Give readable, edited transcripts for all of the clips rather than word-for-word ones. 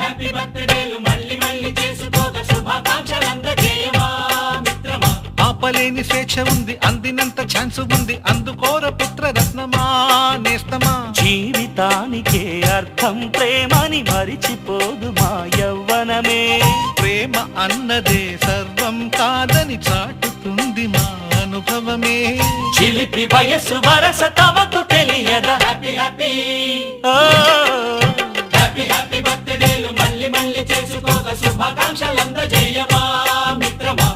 Happy బర్త్డేలు మళ్ళీ మళ్ళీ చేసుకోక శుభాకాంక్షలందజేయమా మిత్రమా. ఆపలేని స్వేచ్ఛ ఉంది, అందినంత ఛాన్స్ ఉంది, అందుకోర పుత్ర రత్నమా నేస్తమా. జీవితానికే అర్థం ప్రేమని మరిచిపోదు మా యవ్వనమే. ప్రేమ అన్నదే సర్వం కాదని చాటుతుంది మా అనుభవమే. చిలిపి వయసు వరస తమకు తెలియదా. హ్యాపీ హ్యాపీ ఓ హ్యాపీ హ్యాపీ బర్త్డేలు మళ్ళీ మళ్ళీ చేసుకోక శుభాకాంక్షలందజేయమా మిత్రమా.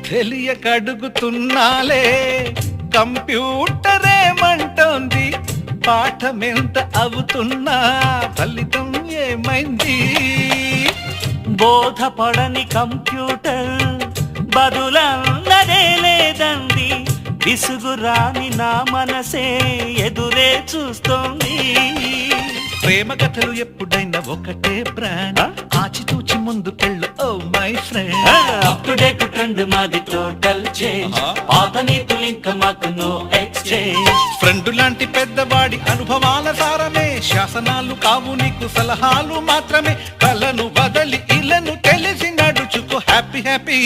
తెలియక అడుగుతున్నాలే, కంప్యూటరేమంటోంది, పాఠమెంత అవుతున్నా ఫలితం ఏమైంది. బోధపడని కంప్యూటర్ బదులన్నదే లేదండి. విసుగురాని నా మనసే ఎదురే చూస్తోంది. ప్రేమ కథలు ఎప్పుడైనా ఒకటే బ్రాండ్, ఆచితూచి ముందుకెళ్ళు oh my friend. Up to date trend మాది టోటల్ చేంజ్. పాత నీతులు ఇంకా మాకు నో ఎక్స్చేంజ్. ఫ్రెండ్ లాంటి పెద్దవాడి అనుభవాల సారమే, శాసనాలు కావు నీకు సలహాలు మాత్రమే. కలను వదలి ఇలను తెలిసి నడుచుకో హ్యాపీ హ్యాపీ.